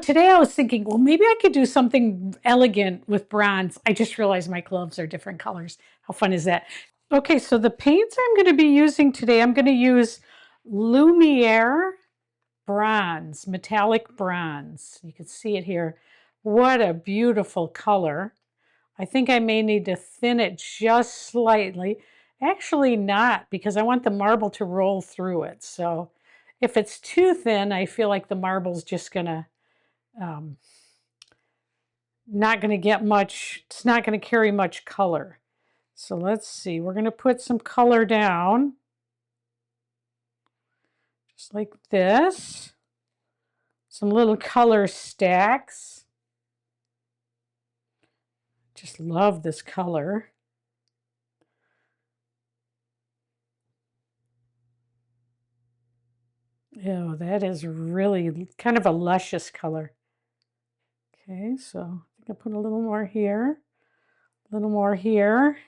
today I was thinking, well, maybe I could do something elegant with bronze. I just realized my gloves are different colors. How fun is that? Okay, so the paints I'm going to be using today, I'm going to use Lumiere bronze, metallic bronze. You can see it here. What a beautiful color. I think I may need to thin it just slightly. Actually not, because I want the marble to roll through it. So if it's too thin, I feel like the marble's just going to not going to get much, it's not going to carry much color. So let's see, we're going to put some color down, just like this. Some little color stacks. Just love this color. Oh, that is really kind of a luscious color. Okay, so I think I put a little more here, a little more here.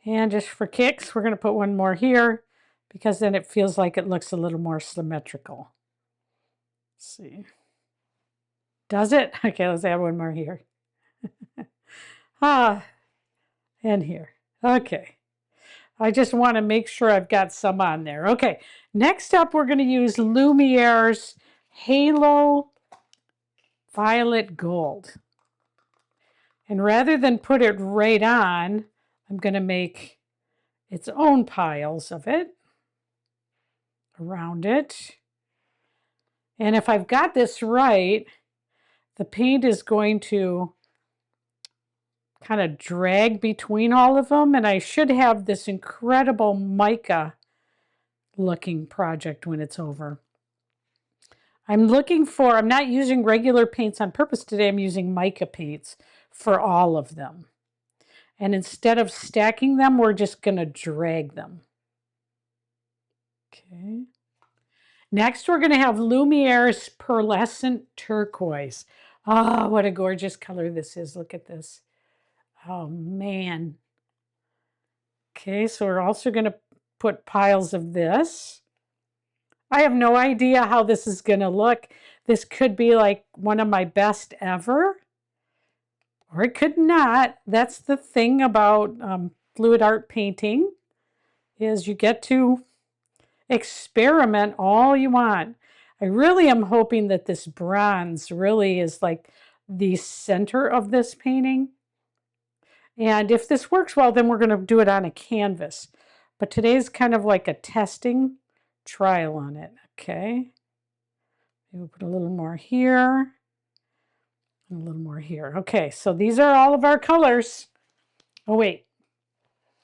And just for kicks, we're going to put one more here because then it feels like it looks a little more symmetrical. Let's see. Does it? Okay, let's add one more here. And here. Okay. I just want to make sure I've got some on there. Okay, next up we're going to use Lumiere's Halo Violet Gold. And rather than put it right on, I'm going to make its own piles of it around it. And if I've got this right, the paint is going to kind of drag between all of them, and I should have this incredible mica looking project when it's over. I'm not using regular paints on purpose today. I'm using mica paints for all of them. And instead of stacking them, we're just going to drag them. Okay. Next, we're going to have Lumiere's Pearlescent Turquoise. Ah, what a gorgeous color this is. Look at this. Oh, man. Okay, so we're also going to put piles of this. I have no idea how this is going to look. This could be like one of my best ever, or it could not. That's the thing about fluid art painting, is you get to experiment all you want. I really am hoping that this bronze really is like the center of this painting. And if this works well, then we're going to do it on a canvas. But today's kind of like a testing trial on it. Okay. Maybe we'll put a little more here and a little more here. Okay, so these are all of our colors. Oh, wait.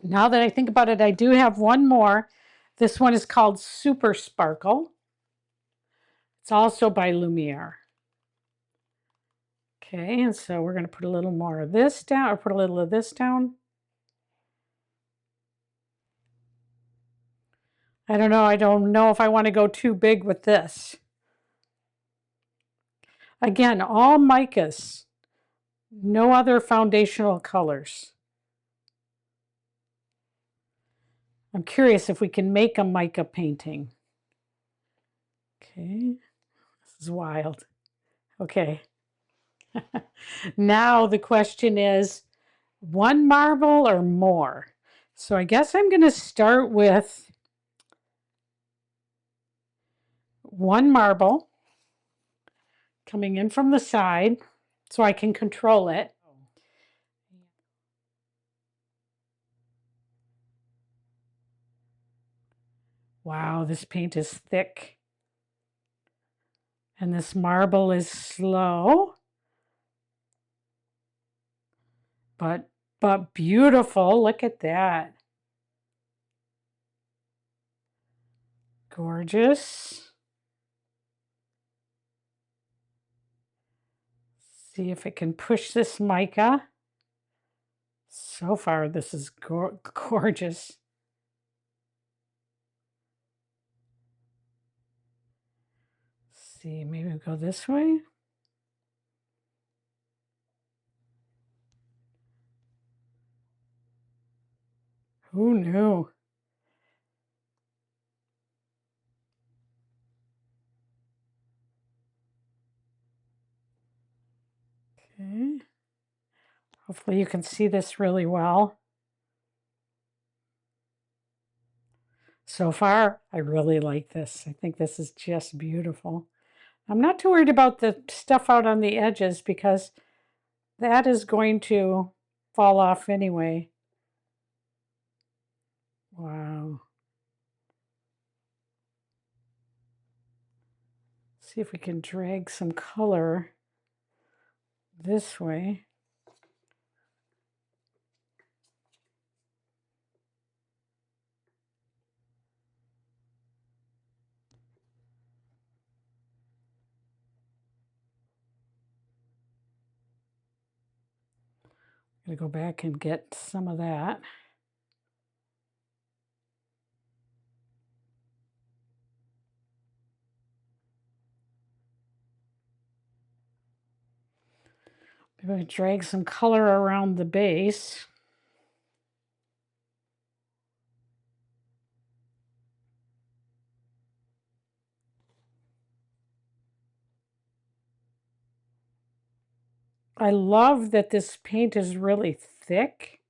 Now that I think about it, I do have one more. This one is called Super Sparkle. It's also by Lumiere. Okay, and so we're going to put a little more of this down, or put a little of this down. I don't know if I want to go too big with this. Again, all micas, no other foundational colors. I'm curious if we can make a mica painting. Okay, this is wild. Okay. Now the question is, one marble or more? So I guess I'm going to start with one marble coming in from the side so I can control it. Wow, this paint is thick. And this marble is slow, but beautiful. Look at that. Gorgeous. See if it can push this mica. So far, this is gorgeous. See, maybe we'll go this way. Who knew? Hopefully you can see this really well. So far, I really like this. I think this is just beautiful. I'm not too worried about the stuff out on the edges because that is going to fall off anyway. Wow. See if we can drag some color this way. I'm going to go back and get some of that. I'm going to drag some color around the base. I love that this paint is really thick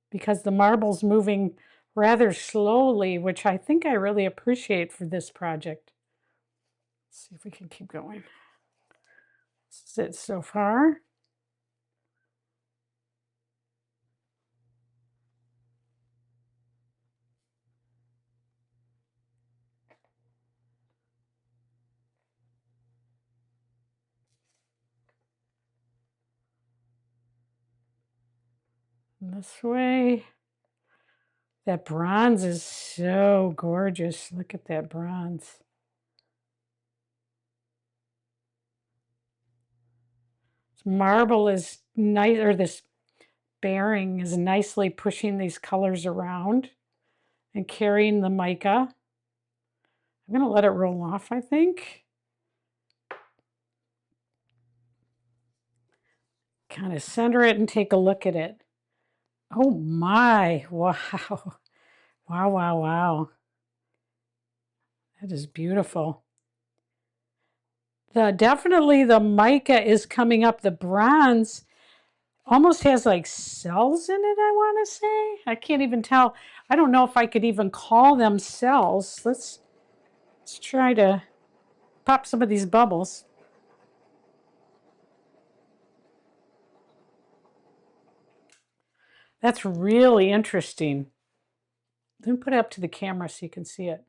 because the marble's moving rather slowly, which I think I really appreciate for this project. Let's see if we can keep going. This is it so far. This way. That bronze is so gorgeous. Look at that bronze. This marble is nice, or this bearing is nicely pushing these colors around and carrying the mica. I'm going to let it roll off, I think. Kind of center it and take a look at it. Oh my, wow. Wow, wow, wow. That is beautiful. Definitely the mica is coming up. The bronze almost has like cells in it, I want to say. I can't even tell. I don't know if I could even call them cells. Let's try to pop some of these bubbles. That's really interesting. Let me put it up to the camera so you can see it.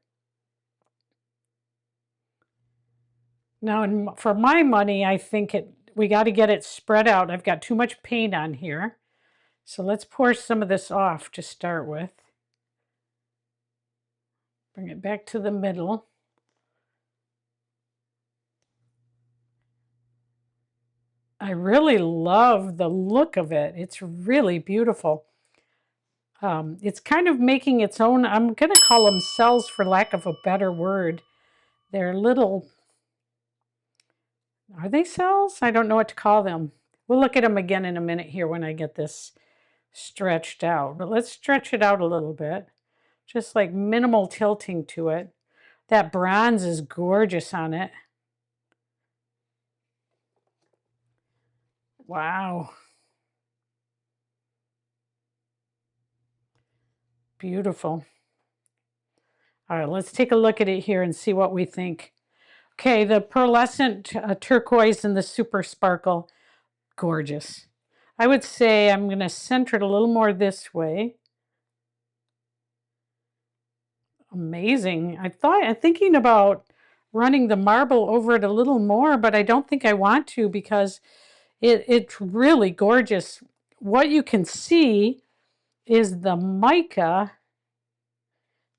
Now, for my money, I think we got to get it spread out. I've got too much paint on here. So let's pour some of this off to start with. Bring it back to the middle. I really love the look of it. It's really beautiful. It's kind of making its own, I'm going to call them cells for lack of a better word. They're little, are they cells? I don't know what to call them. We'll look at them again in a minute here when I get this stretched out. But let's stretch it out a little bit. Just like minimal tilting to it. That bronze is gorgeous on it. Wow. Beautiful. All right, let's take a look at it here and see what we think. Okay, the pearlescent turquoise and the super sparkle, gorgeous. I would say I'm going to center it a little more this way. Amazing. I'm thinking about running the marble over it a little more, but I don't think I want to because it's really gorgeous. What you can see is the mica.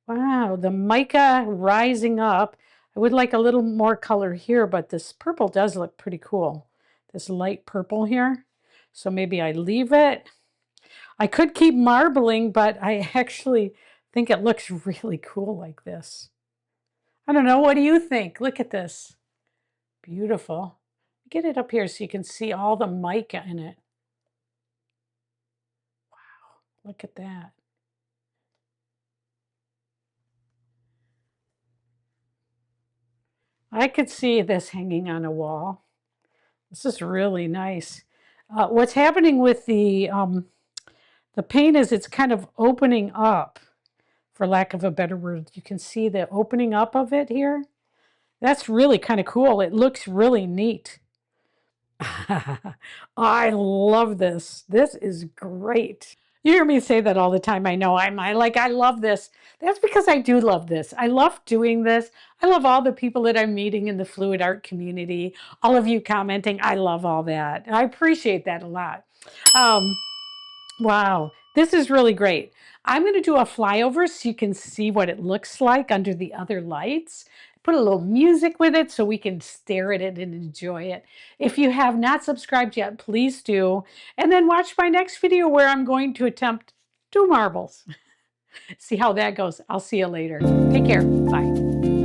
Wow, the mica rising up. I would like a little more color here, but this purple does look pretty cool. This light purple here. So maybe I leave it. I could keep marbling, but I actually think it looks really cool like this. I don't know. What do you think? Look at this. Beautiful. Get it up here so you can see all the mica in it. Wow, look at that. I could see this hanging on a wall. This is really nice. What's happening with the paint is it's kind of opening up, for lack of a better word. You can see the opening up of it here. That's really kind of cool. It looks really neat. I love this. This is great. You hear me say that all the time. I know I love this. That's because I do love this. I love doing this. I love all the people that I'm meeting in the fluid art community. All of you commenting. I love all that. I appreciate that a lot. Wow, this is really great. I'm going to do a flyover so you can see what it looks like under the other lights. Put a little music with it so we can stare at it and enjoy it. If you have not subscribed yet, please do. And then watch my next video where I'm going to attempt 2 marbles. See how that goes. I'll see you later. Take care. Bye.